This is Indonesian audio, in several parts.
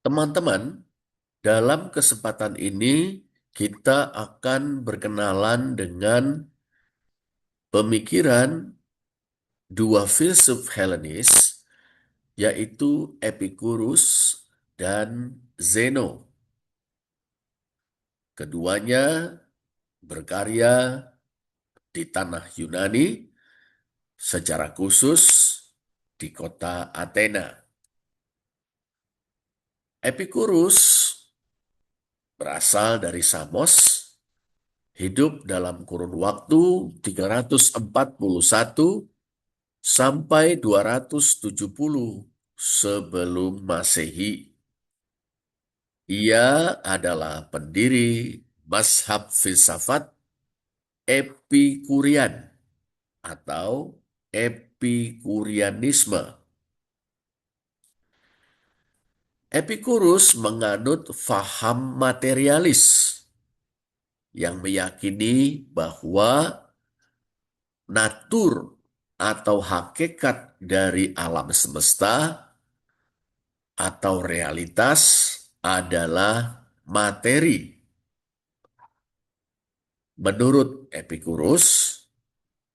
Teman-teman, dalam kesempatan ini kita akan berkenalan dengan pemikiran dua filsuf Helenis, yaitu Epicurus dan Zeno. Keduanya berkarya di tanah Yunani, secara khusus di kota Athena. Epicurus berasal dari Samos, hidup dalam kurun waktu 341 sampai 270 sebelum Masehi. Ia adalah pendiri mazhab filsafat Epikurian atau Epikurianisme. Epicurus menganut faham materialis yang meyakini bahwa natur atau hakikat dari alam semesta atau realitas adalah materi. Menurut Epicurus,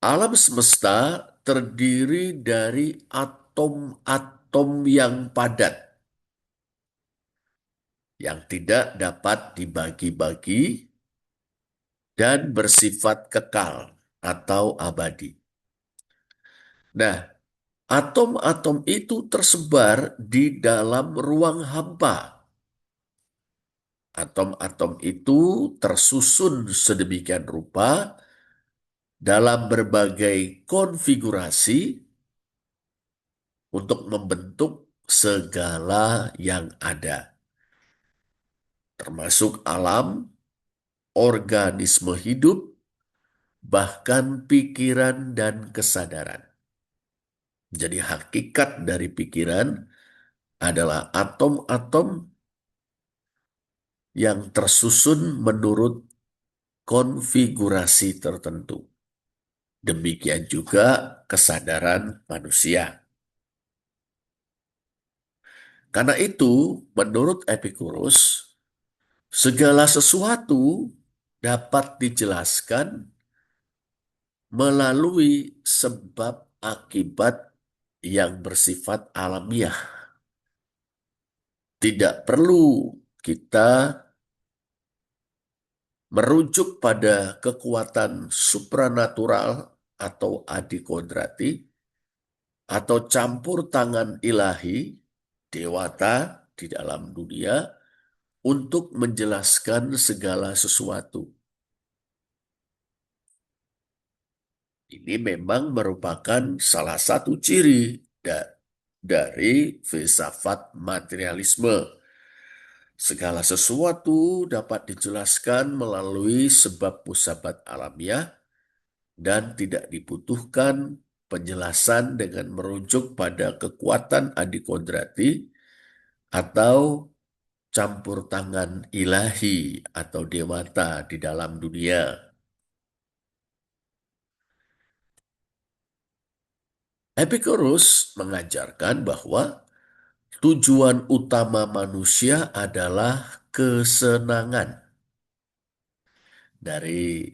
alam semesta terdiri dari atom-atom yang padat yang tidak dapat dibagi-bagi dan bersifat kekal atau abadi. Nah, atom-atom itu tersebar di dalam ruang hampa. Atom-atom itu tersusun sedemikian rupa dalam berbagai konfigurasi untuk membentuk segala yang ada, termasuk alam, organisme hidup, bahkan pikiran dan kesadaran. Jadi hakikat dari pikiran adalah atom-atom yang tersusun menurut konfigurasi tertentu. Demikian juga kesadaran manusia. Karena itu, menurut Epicurus, segala sesuatu dapat dijelaskan melalui sebab akibat yang bersifat alamiah. Tidak perlu kita merujuk pada kekuatan supranatural atau adikodrati atau campur tangan ilahi, dewata di dalam dunia untuk menjelaskan segala sesuatu. Ini memang merupakan salah satu ciri dari filsafat materialisme. Segala sesuatu dapat dijelaskan melalui sebab musabab alamiah dan tidak dibutuhkan penjelasan dengan merujuk pada kekuatan adikodrati atau campur tangan ilahi atau dewata di dalam dunia. Epicurus mengajarkan bahwa tujuan utama manusia adalah kesenangan. Dari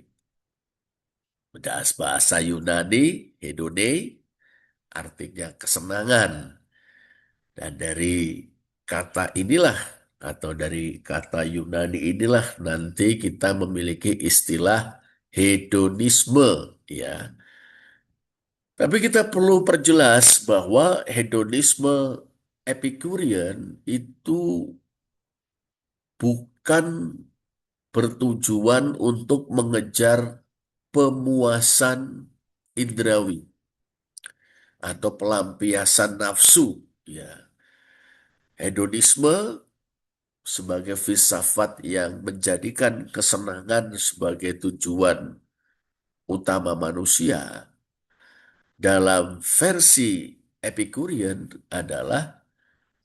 bahasa Yunani, hedone, artinya kesenangan. Dan dari kata inilah, atau dari kata Yunani inilah nanti kita memiliki istilah hedonisme, ya. Tapi kita perlu perjelas bahwa hedonisme Epicurean itu bukan bertujuan untuk mengejar pemuasan indrawi atau pelampiasan nafsu, ya. Hedonisme sebagai filsafat yang menjadikan kesenangan sebagai tujuan utama manusia dalam versi Epicurean adalah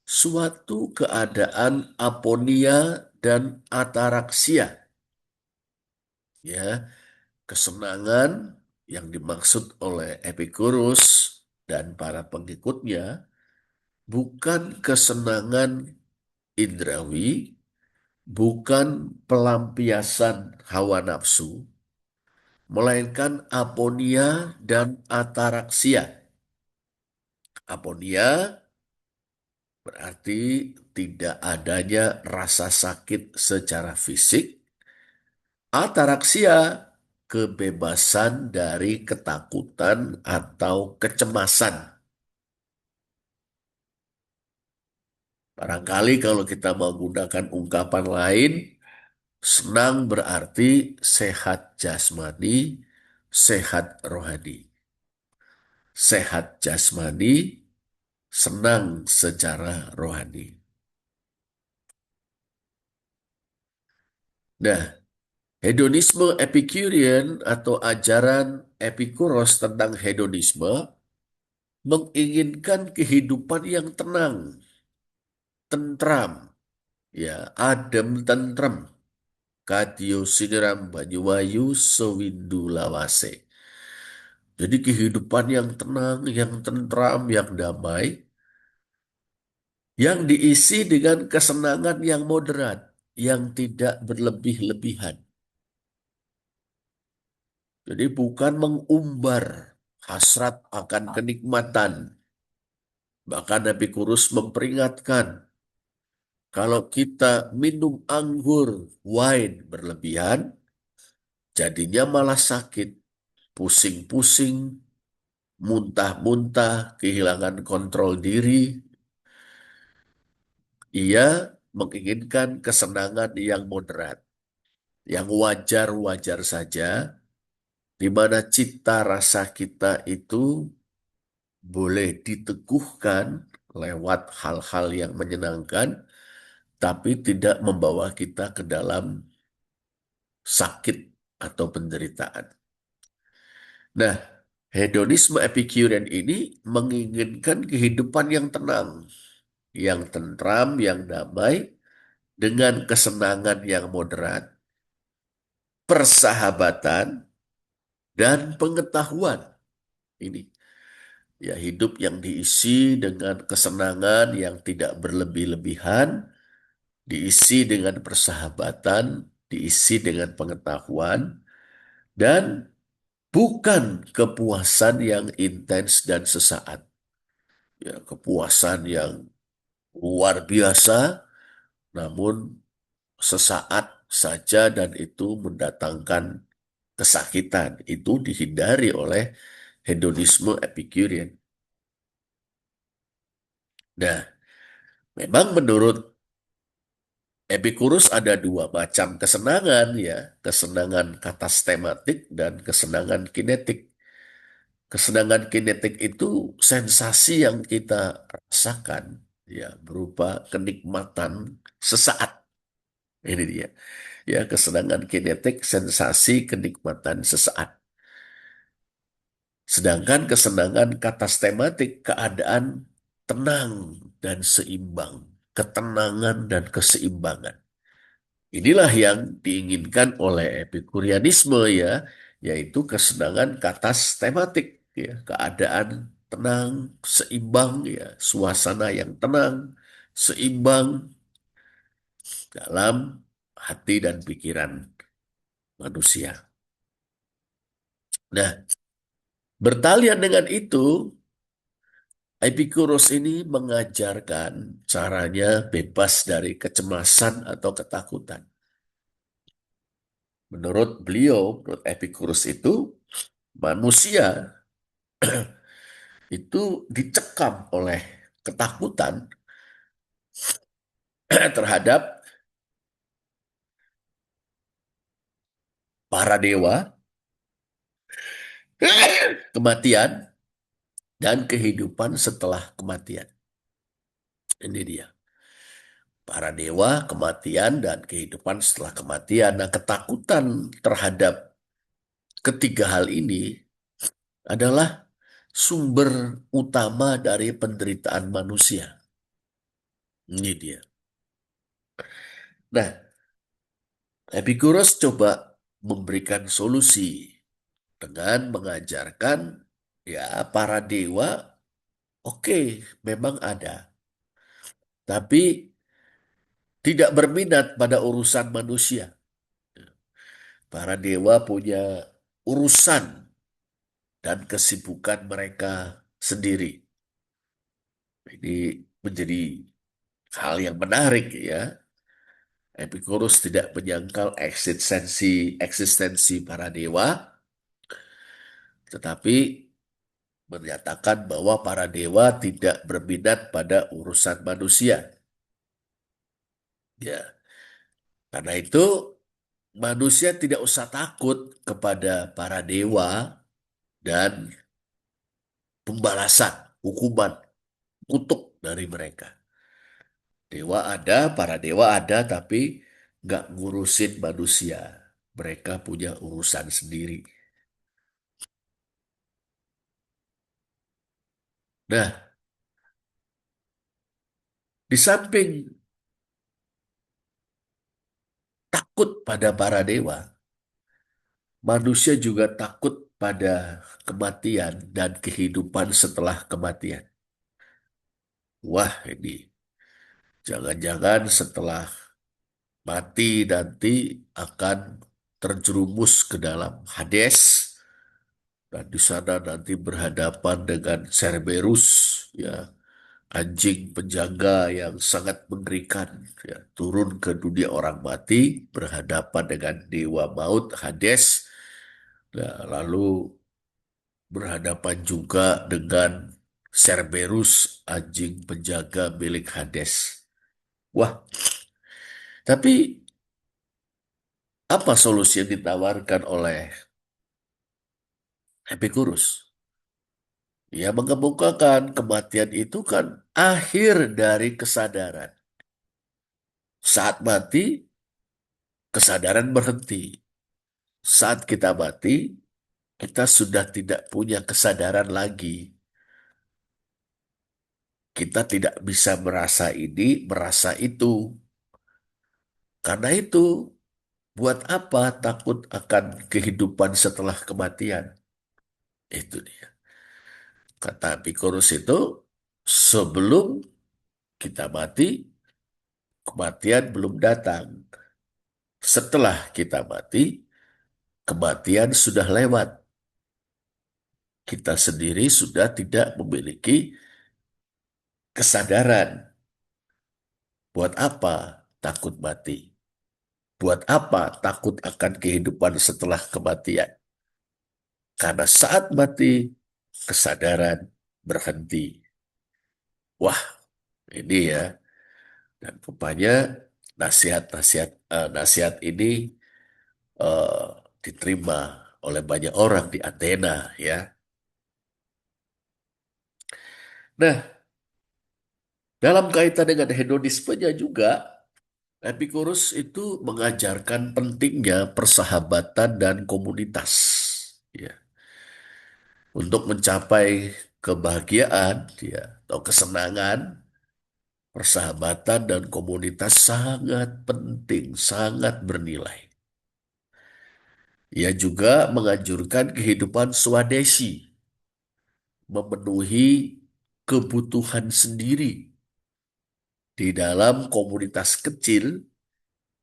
suatu keadaan aponia dan ataraksia. Ya, kesenangan yang dimaksud oleh Epicurus dan para pengikutnya bukan kesenangan indrawi bukan pelampiasan hawa nafsu, melainkan aponia dan ataraksia. Aponia berarti tidak adanya rasa sakit secara fisik. Ataraksia, kebebasan dari ketakutan atau kecemasan. Barangkali kalau kita menggunakan ungkapan lain, senang berarti sehat jasmani, sehat rohani. Sehat jasmani, senang secara rohani. Nah, hedonisme Epicurean atau ajaran Epikuros tentang hedonisme menginginkan kehidupan yang tenang, tentram, ya, adem tentrem. Kadyo Sineram Banyuwayu Sewindu Lawase. Jadi kehidupan yang tenang, yang tentram, yang damai, yang diisi dengan kesenangan yang moderat, yang tidak berlebih-lebihan. Jadi bukan mengumbar hasrat akan kenikmatan. Bahkan Epikurus memperingatkan, kalau kita minum anggur, wine berlebihan, jadinya malah sakit, pusing-pusing, muntah-muntah, kehilangan kontrol diri. Ia menginginkan kesenangan yang moderat, yang wajar-wajar saja, di mana cita rasa kita itu boleh diteguhkan lewat hal-hal yang menyenangkan, tapi tidak membawa kita ke dalam sakit atau penderitaan. Nah, hedonisme Epicurean ini menginginkan kehidupan yang tenang, yang tentram, yang damai, dengan kesenangan yang moderat, persahabatan, dan pengetahuan. Ini ya, hidup yang diisi dengan kesenangan yang tidak berlebih-lebihan, diisi dengan persahabatan, diisi dengan pengetahuan, dan bukan kepuasan yang intens dan sesaat. Ya, kepuasan yang luar biasa, namun sesaat saja dan itu mendatangkan kesakitan. Itu dihindari oleh hedonisme Epicurean. Nah, memang menurut Epicurus ada dua macam kesenangan ya, kesenangan katastematik dan kesenangan kinetik. Kesenangan kinetik itu sensasi yang kita rasakan ya, berupa kenikmatan sesaat. Ini dia. Ya, kesenangan kinetik, sensasi kenikmatan sesaat. Sedangkan kesenangan katastematik, keadaan tenang dan seimbang, ketenangan dan keseimbangan. Inilah yang diinginkan oleh Epikurianisme ya, yaitu kesenangan katastematik ya, keadaan tenang, seimbang ya, suasana yang tenang, seimbang dalam hati dan pikiran manusia. Nah, bertalian dengan itu, Epikuros ini mengajarkan caranya bebas dari kecemasan atau ketakutan. Menurut beliau, menurut Epikuros itu, manusia itu dicekam oleh ketakutan terhadap para dewa, kematian, dan kehidupan setelah kematian. Ini dia. Para dewa, kematian, dan kehidupan setelah kematian. Nah, ketakutan terhadap ketiga hal ini adalah sumber utama dari penderitaan manusia. Ini dia. Nah, Epikuros coba memberikan solusi dengan mengajarkan ya para dewa, oke, memang ada. Tapi tidak berminat pada urusan manusia. Para dewa punya urusan dan kesibukan mereka sendiri. Ini menjadi hal yang menarik ya. Epicurus tidak menyangkal eksistensi para dewa, tetapi menyatakan bahwa para dewa tidak berminat pada urusan manusia. Ya, karena itu manusia tidak usah takut kepada para dewa dan pembalasan, hukuman, kutuk dari mereka. Para dewa ada, tapi nggak ngurusin manusia. Mereka punya urusan sendiri. Nah, di samping takut pada para dewa, manusia juga takut pada kematian dan kehidupan setelah kematian. Wah, ini jangan-jangan setelah mati nanti akan terjerumus ke dalam Hades dan di sana nanti berhadapan dengan Cerberus, ya, anjing penjaga yang sangat mengerikan, ya, turun ke dunia orang mati berhadapan dengan dewa maut Hades, ya, lalu berhadapan juga dengan Cerberus, anjing penjaga milik Hades. Wah, tapi apa solusi yang ditawarkan oleh Epicurus? Ia mengemukakan kematian itu kan akhir dari kesadaran. Saat mati, kesadaran berhenti. Saat kita mati, kita sudah tidak punya kesadaran lagi. Kita tidak bisa merasa ini, merasa itu. Karena itu, buat apa takut akan kehidupan setelah kematian? Itu dia. Kata Epicurus itu, sebelum kita mati, kematian belum datang. Setelah kita mati, kematian sudah lewat. Kita sendiri sudah tidak memiliki kesadaran. Buat apa takut mati? Buat apa takut akan kehidupan setelah kematian? Karena saat mati, kesadaran berhenti. Wah, ini ya. Dan rupanya nasihat ini eh, diterima oleh banyak orang di Athena ya. Nah, dalam kaitan dengan hedonismenya juga, Epicurus itu mengajarkan pentingnya persahabatan dan komunitas. Ya, untuk mencapai kebahagiaan ya, atau kesenangan, persahabatan dan komunitas sangat penting, sangat bernilai. Ia juga menganjurkan kehidupan swadesi, memenuhi kebutuhan sendiri di dalam komunitas kecil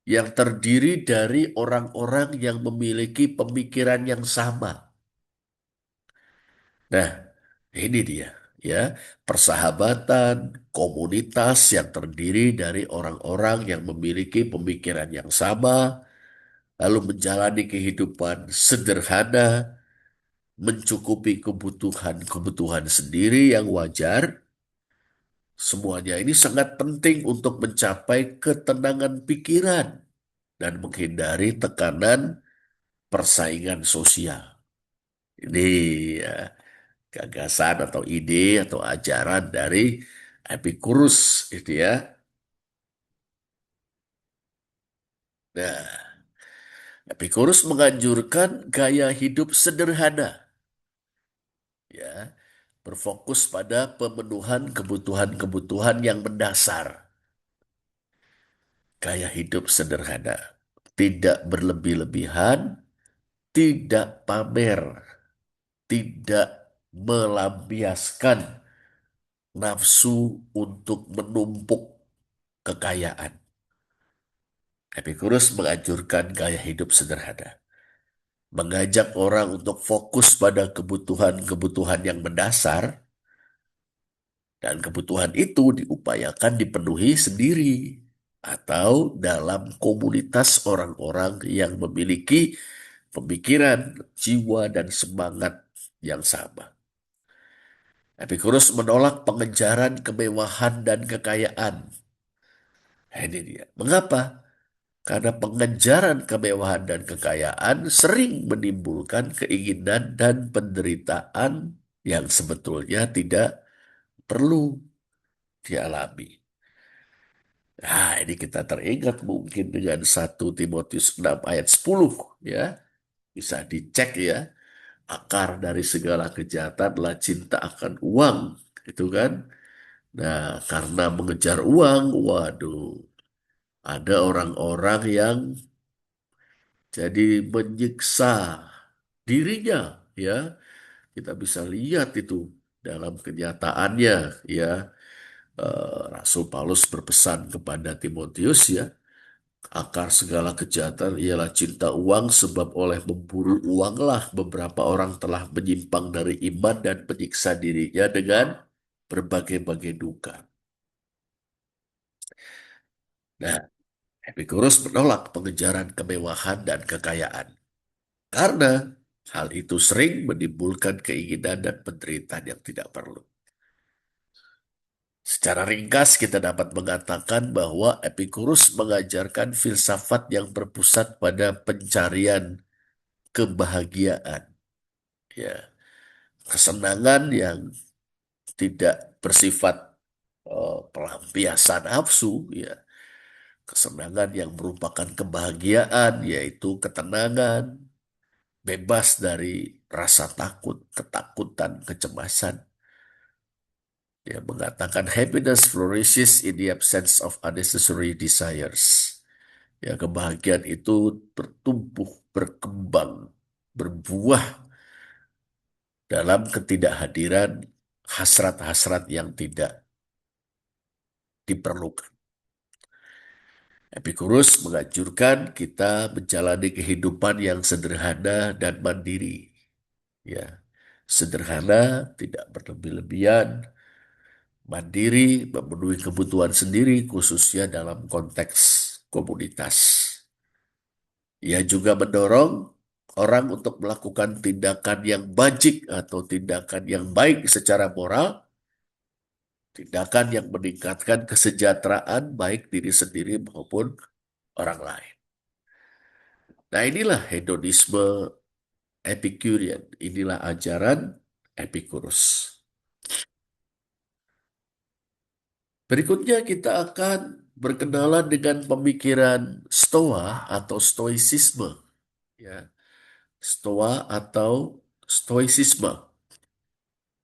yang terdiri dari orang-orang yang memiliki pemikiran yang sama. Nah, ini dia, ya, persahabatan komunitas yang terdiri dari orang-orang yang memiliki pemikiran yang sama, lalu menjalani kehidupan sederhana, mencukupi kebutuhan-kebutuhan sendiri yang wajar. Semuanya ini sangat penting untuk mencapai ketenangan pikiran dan menghindari tekanan persaingan sosial. Ini ya, gagasan atau ide atau ajaran dari Epicurus itu ya. Nah, Epicurus menganjurkan gaya hidup sederhana, ya, berfokus pada pemenuhan kebutuhan-kebutuhan yang mendasar. Gaya hidup sederhana, tidak berlebih-lebihan, tidak pamer, tidak melampiaskan nafsu untuk menumpuk kekayaan. Epicurus menganjurkan gaya hidup sederhana, mengajak orang untuk fokus pada kebutuhan-kebutuhan yang mendasar, dan kebutuhan itu diupayakan dipenuhi sendiri atau dalam komunitas orang-orang yang memiliki pemikiran, jiwa, dan semangat yang sama. Epicurus menolak pengejaran kemewahan dan kekayaan. Nah, ini dia. Mengapa? Karena pengejaran kemewahan dan kekayaan sering menimbulkan keinginan dan penderitaan yang sebetulnya tidak perlu dialami. Nah, ini kita teringat mungkin dengan 1 Timotius 6 ayat 10, ya. Bisa dicek ya. Akar dari segala kejahatan adalah cinta akan uang, gitu kan? Nah, karena mengejar uang, waduh, ada orang-orang yang jadi menyiksa dirinya, ya. Kita bisa lihat itu dalam kenyataannya, ya. Rasul Paulus berpesan kepada Timotius, ya, akar segala kejahatan ialah cinta uang, sebab oleh memburu uanglah beberapa orang telah menyimpang dari iman dan menyiksa dirinya dengan berbagai-bagai duka. Nah, Epicurus menolak pengejaran kemewahan dan kekayaan karena hal itu sering menimbulkan keinginan dan penderitaan yang tidak perlu. Secara ringkas kita dapat mengatakan bahwa Epicurus mengajarkan filsafat yang berpusat pada pencarian kebahagiaan, ya, kesenangan yang tidak bersifat pelampiasan nafsu, ya, kesenangan yang merupakan kebahagiaan, yaitu ketenangan, bebas dari rasa takut, ketakutan, kecemasan. Dia mengatakan happiness flourishes in the absence of unnecessary desires. Ya, kebahagiaan itu bertumbuh, berkembang, berbuah dalam ketidakhadiran hasrat-hasrat yang tidak diperlukan. Epicurus menganjurkan kita menjalani kehidupan yang sederhana dan mandiri. Ya, sederhana, tidak berlebih-lebihan, mandiri, memenuhi kebutuhan sendiri, khususnya dalam konteks komunitas. Ia juga mendorong orang untuk melakukan tindakan yang bajik atau tindakan yang baik secara moral, tindakan yang meningkatkan kesejahteraan baik diri sendiri maupun orang lain. Nah, inilah hedonisme Epicurean. Inilah ajaran Epicurus. Berikutnya kita akan berkenalan dengan pemikiran Stoa atau Stoicisme. Ya, Stoa atau Stoicisme.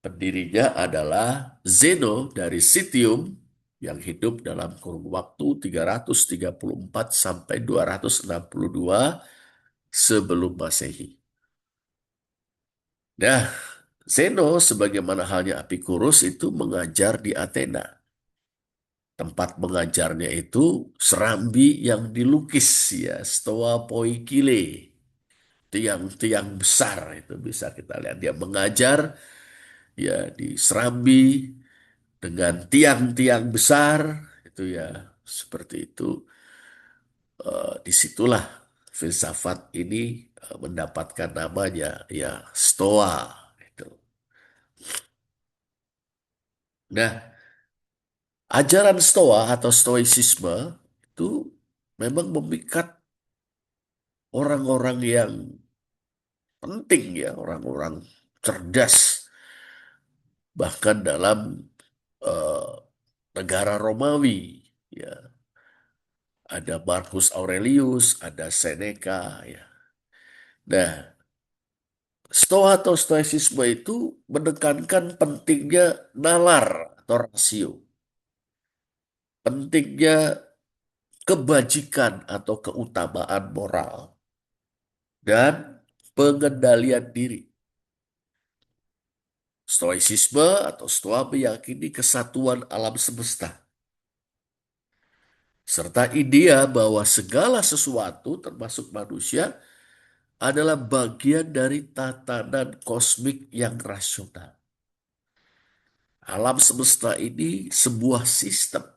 Pendirinya adalah Zeno dari Citium yang hidup dalam kurun waktu 334 sampai 262 sebelum Masehi. Nah, Zeno sebagaimana halnya Epicurus itu mengajar di Athena. Tempat mengajarnya itu serambi yang dilukis, ya, Stoa Poikile, tiang-tiang besar itu bisa kita lihat. Dia mengajar ya di serambi dengan tiang-tiang besar itu, ya, seperti itu. Disitulah filsafat ini mendapatkan namanya, ya, Stoa itu. Nah, ajaran Stoa atau Stoicisme itu memang memikat orang-orang yang penting, ya, orang-orang cerdas, bahkan dalam eh, negara Romawi, ya, ada Marcus Aurelius, ada Seneca, ya. Nah, Stoa atau Stoicisme itu menekankan pentingnya nalar atau rasio, pentingnya kebajikan atau keutamaan moral, dan pengendalian diri. Stoicisme atau Stoa meyakini kesatuan alam semesta, serta idea bahwa segala sesuatu termasuk manusia adalah bagian dari tatanan kosmik yang rasional. Alam semesta ini sebuah sistem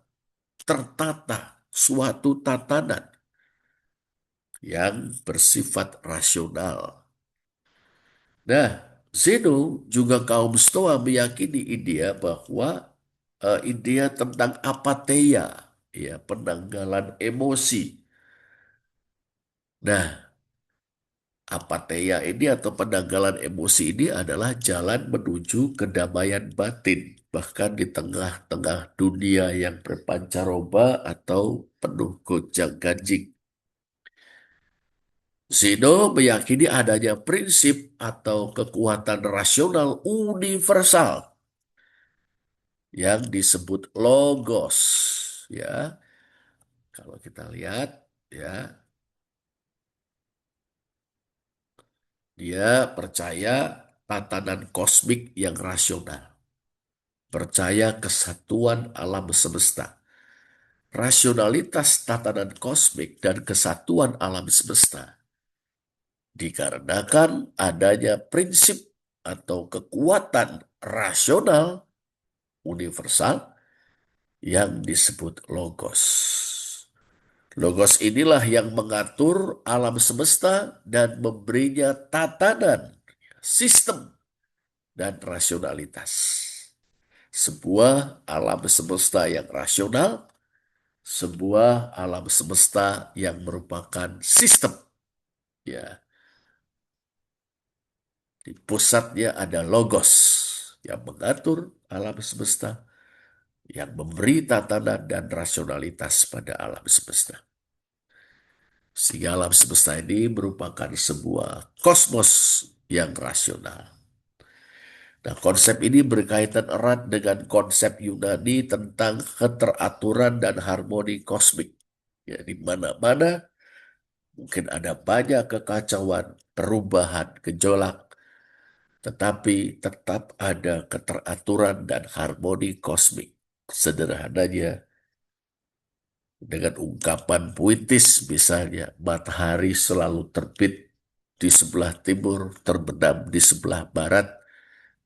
tertata, suatu tatanan yang bersifat rasional. Nah, Zeno juga kaum Stoa meyakini idea bahwa idea tentang apatheia, ya, penanggalan emosi. Nah, apatheia ini atau penanggalan emosi ini adalah jalan menuju kedamaian batin, bahkan di tengah-tengah dunia yang berpancaroba atau penuh gonjang-ganjing. Zeno meyakini adanya prinsip atau kekuatan rasional universal yang disebut logos. Ya, kalau kita lihat, ya, dia percaya tatanan kosmik yang rasional, percaya kesatuan alam semesta. Rasionalitas tatanan kosmik dan kesatuan alam semesta dikarenakan adanya prinsip atau kekuatan rasional universal yang disebut logos. Logos inilah yang mengatur alam semesta dan memberinya tatanan, sistem, dan rasionalitas. Sebuah alam semesta yang rasional, sebuah alam semesta yang merupakan sistem. Ya, di pusatnya ada logos yang mengatur alam semesta, yang memberi tatanan dan rasionalitas pada alam semesta. Sehingga alam semesta ini merupakan sebuah kosmos yang rasional. Nah, konsep ini berkaitan erat dengan konsep Yunani tentang keteraturan dan harmoni kosmik. Ya, di mana-mana mungkin ada banyak kekacauan, perubahan, gejolak, tetapi tetap ada keteraturan dan harmoni kosmik. Sederhananya, dengan ungkapan puitis misalnya, matahari selalu terbit di sebelah timur, terbenam di sebelah barat.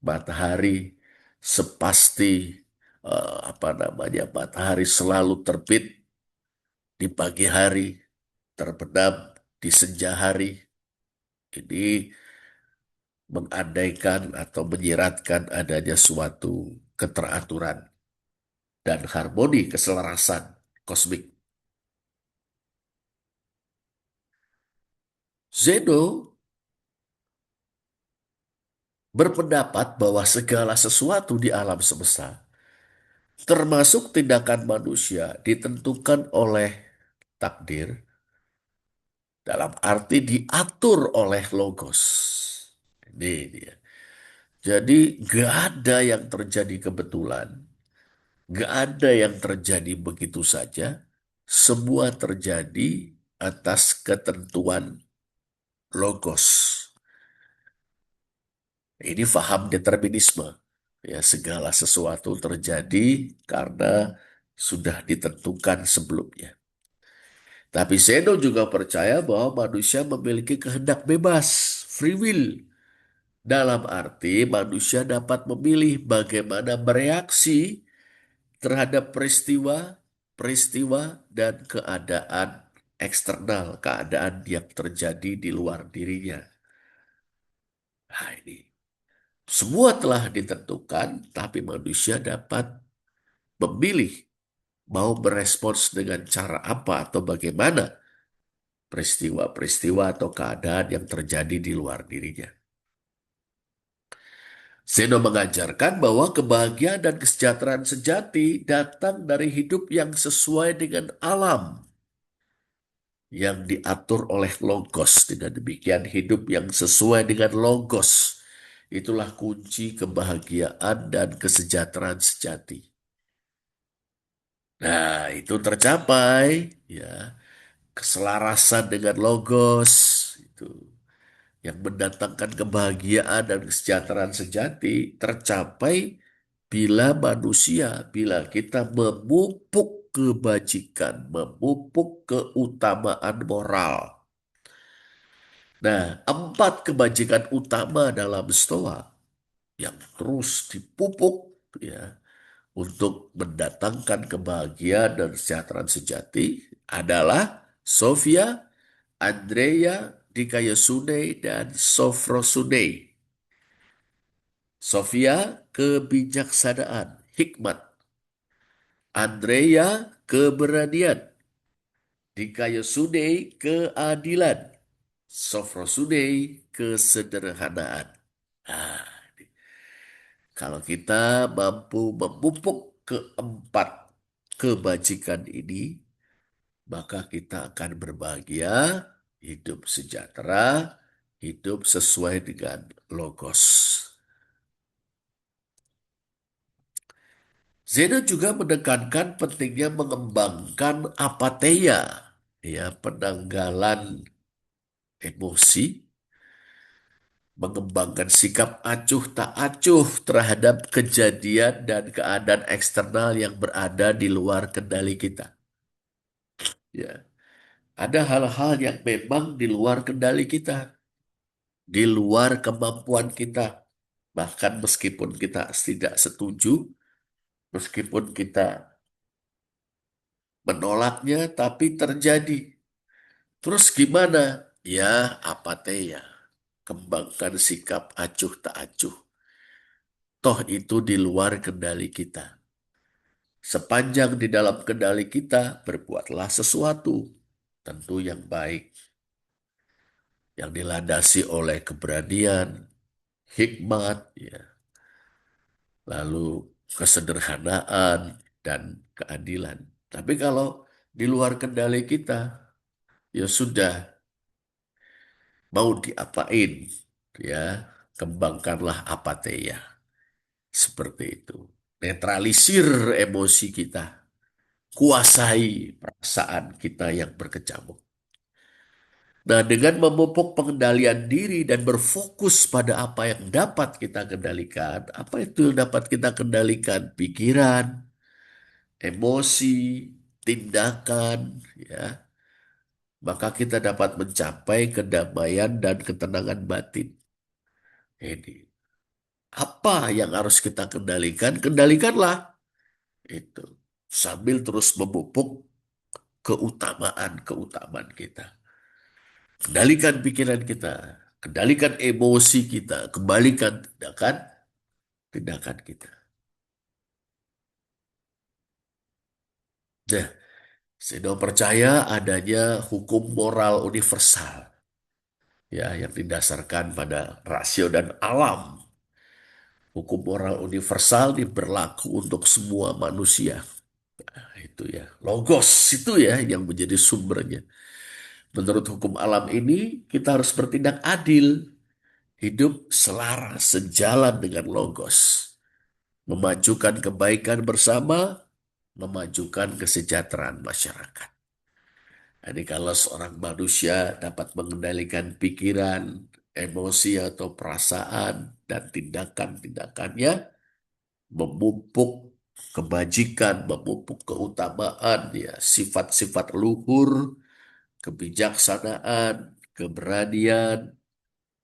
Matahari sepasti matahari selalu terbit di pagi hari, terbenam di senja hari. Ini mengandaikan atau menyiratkan adanya suatu keteraturan dan harmoni keselarasan kosmik. Zeno berpendapat bahwa segala sesuatu di alam semesta, termasuk tindakan manusia, ditentukan oleh takdir dalam arti diatur oleh logos. Ini dia. Jadi gak ada yang terjadi kebetulan, gak ada yang terjadi begitu saja. Semua terjadi atas ketentuan logos. Ini faham determinisme. Ya, segala sesuatu terjadi karena sudah ditentukan sebelumnya. Tapi Zeno juga percaya bahwa manusia memiliki kehendak bebas, free will. Dalam arti manusia dapat memilih bagaimana bereaksi terhadap peristiwa dan keadaan eksternal, keadaan yang terjadi di luar dirinya. Nah, ini semua telah ditentukan, tapi manusia dapat memilih mau berespons dengan cara apa atau bagaimana peristiwa-peristiwa atau keadaan yang terjadi di luar dirinya. Zeno mengajarkan bahwa kebahagiaan dan kesejahteraan sejati datang dari hidup yang sesuai dengan alam, yang diatur oleh logos. Dengan demikian hidup yang sesuai dengan logos, itulah kunci kebahagiaan dan kesejahteraan sejati. Nah, itu tercapai, ya, keselarasan dengan logos, itu yang mendatangkan kebahagiaan dan kesejahteraan sejati tercapai bila kita memupuk kebajikan, memupuk keutamaan moral. Nah, empat kebajikan utama dalam Stoa yang terus dipupuk ya untuk mendatangkan kebahagiaan dan kesejahteraan sejati adalah Sophia, Andrea, Dikayasune, dan Sofrosune. Sophia, kebijaksanaan, hikmat. Andrea, keberanian. Dikayasune, keadilan. Sofrosune, kesederhanaan. Nah, kalau kita mampu memupuk keempat kebajikan ini, maka kita akan berbahagia, hidup sejahtera, hidup sesuai dengan logos. Zeno juga menekankan pentingnya mengembangkan apatheia, ya, penanggalan emosi, mengembangkan sikap acuh tak acuh terhadap kejadian dan keadaan eksternal yang berada di luar kendali kita. Ya, ada hal-hal yang memang di luar kendali kita, di luar kemampuan kita. Bahkan meskipun kita tidak setuju, meskipun kita menolaknya, tapi terjadi. Terus gimana? Ya, apatheia. Kembangkan sikap acuh tak acuh. Toh itu di luar kendali kita. Sepanjang di dalam kendali kita, berbuatlah sesuatu. Tentu yang baik. Yang dilandasi oleh keberanian, hikmat, ya, lalu kesederhanaan, dan keadilan. Tapi kalau di luar kendali kita, ya sudah, mau diapain, ya, kembangkanlah apatheia. Seperti itu. Netralisir emosi kita. Kuasai perasaan kita yang berkecamuk. Nah, dengan memupuk pengendalian diri dan berfokus pada apa yang dapat kita kendalikan, apa itu yang dapat kita kendalikan? Pikiran, emosi, tindakan, ya, maka kita dapat mencapai kedamaian dan ketenangan batin. Ini apa yang harus kita kendalikan? Kendalikanlah itu sambil terus memupuk keutamaan-keutamaan kita. Kendalikan pikiran kita, kendalikan emosi kita, kembalikan tindakan kita. Nah, Seno percaya adanya hukum moral universal, ya, yang didasarkan pada rasio dan alam. Hukum moral universal ini berlaku untuk semua manusia. Nah, itu ya, logos itu ya yang menjadi sumbernya. Menurut hukum alam ini, kita harus bertindak adil, hidup selaras sejalan dengan logos, memajukan kebaikan bersama, memajukan kesejahteraan masyarakat. Jadi kalau seorang manusia dapat mengendalikan pikiran, emosi atau perasaan dan tindakan-tindakannya, memupuk kebajikan, memupuk keutamaan, ya, sifat-sifat luhur, kebijaksanaan, keberanian,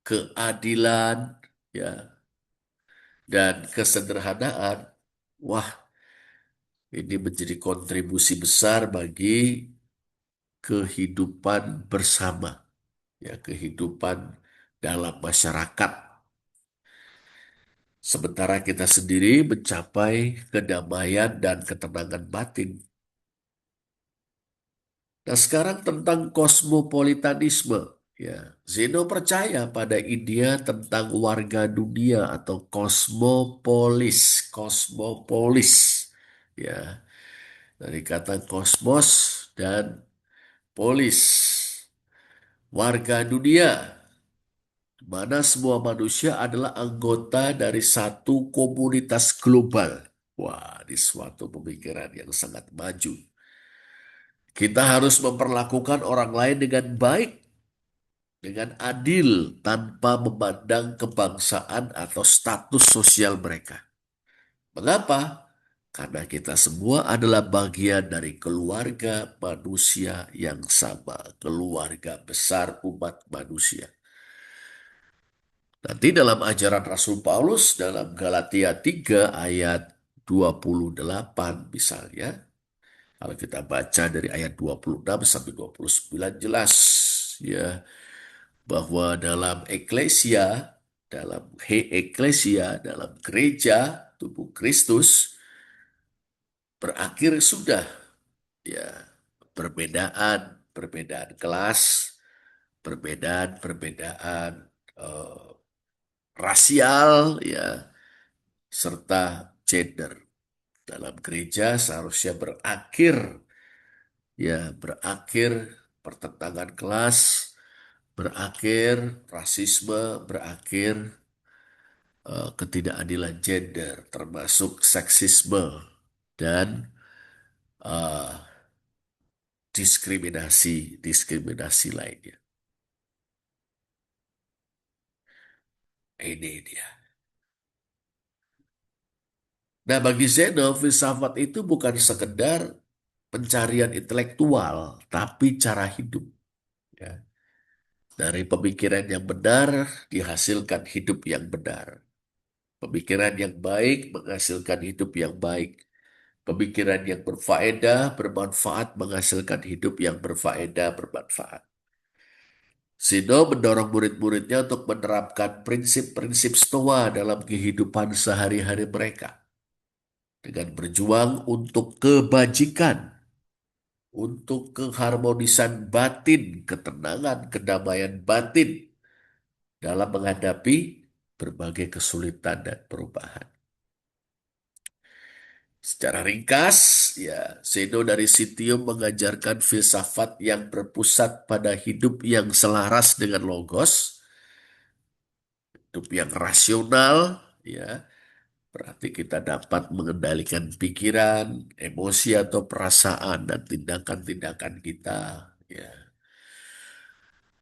keadilan, ya, dan kesederhanaan. Wah, ini menjadi kontribusi besar bagi kehidupan bersama, ya, kehidupan dalam masyarakat. Sementara kita sendiri mencapai kedamaian dan ketenangan batin. Nah, sekarang tentang kosmopolitanisme. Ya, Zeno percaya pada idea tentang warga dunia atau kosmopolis. Kosmopolis. Ya, dari kata kosmos dan polis. Warga dunia, di mana semua manusia adalah anggota dari satu komunitas global. Wah, ini suatu pemikiran yang sangat maju. Kita harus memperlakukan orang lain dengan baik, dengan adil, tanpa memandang kebangsaan atau status sosial mereka. Mengapa? Karena kita semua adalah bagian dari keluarga manusia yang sama, keluarga besar umat manusia. Nanti dalam ajaran Rasul Paulus dalam Galatia 3 ayat 28 misalnya, kalau kita baca dari ayat 26 sampai 29 jelas ya bahwa dalam eklesia, dalam gereja tubuh Kristus berakhir sudah ya perbedaan kelas, perbedaan eh, rasial ya serta gender dalam gereja seharusnya berakhir pertentangan kelas, berakhir rasisme, berakhir ketidakadilan gender termasuk seksisme dan eh, diskriminasi lainnya. Ini dia. Nah, bagi Zeno, filsafat itu bukan sekedar pencarian intelektual, tapi cara hidup. Ya. Dari pemikiran yang benar dihasilkan hidup yang benar. Pemikiran yang baik menghasilkan hidup yang baik. Pemikiran yang berfaedah, bermanfaat menghasilkan hidup yang berfaedah, bermanfaat. Zeno mendorong murid-muridnya untuk menerapkan prinsip-prinsip Stoa dalam kehidupan sehari-hari mereka. Dengan berjuang untuk kebajikan, untuk keharmonisan batin, ketenangan, kedamaian batin dalam menghadapi berbagai kesulitan dan perubahan. Secara ringkas, ya, Zeno dari Citium mengajarkan filsafat yang berpusat pada hidup yang selaras dengan logos, hidup yang rasional, ya, berarti kita dapat mengendalikan pikiran, emosi atau perasaan dan tindakan-tindakan kita, ya.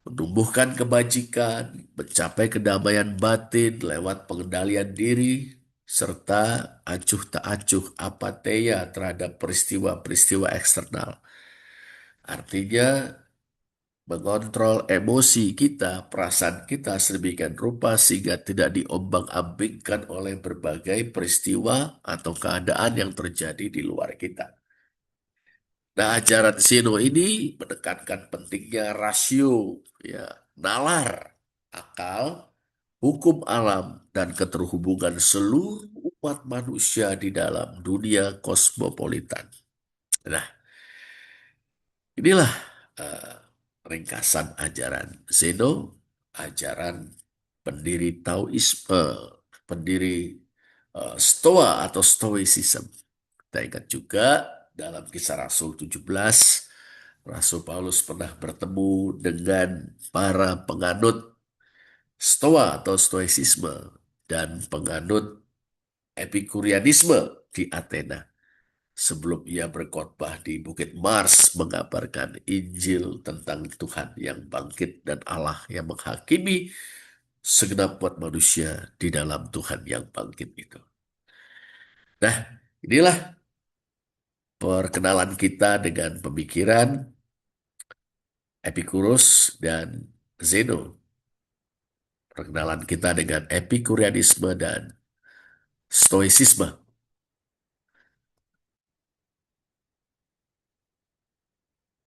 Menumbuhkan kebajikan, mencapai kedamaian batin lewat pengendalian diri, serta acuh tak acuh apatheia terhadap peristiwa-peristiwa eksternal. Artinya mengontrol emosi kita, perasaan kita sedemikian rupa sehingga tidak diombang-ambingkan oleh berbagai peristiwa atau keadaan yang terjadi di luar kita. Nah, ajaran Zeno ini menekankan pentingnya rasio, ya, nalar, akal, hukum alam, dan keterhubungan seluruh umat manusia di dalam dunia kosmopolitan. Nah, inilah eh, ringkasan ajaran Zeno, ajaran pendiri Taoisme, pendiri Stoa atau Stoicism. Kita ingat juga dalam kisah Rasul 17, Rasul Paulus pernah bertemu dengan para penganut Stoa atau Stoicisme dan penganut Epikurianisme di Athena sebelum ia berkhotbah di Bukit Mars mengabarkan Injil tentang Tuhan yang bangkit dan Allah yang menghakimi segenap buat manusia di dalam Tuhan yang bangkit itu. Nah, inilah perkenalan kita dengan pemikiran Epicurus dan Zeno. Perkenalan kita dengan Epikurianisme dan Stoicisme.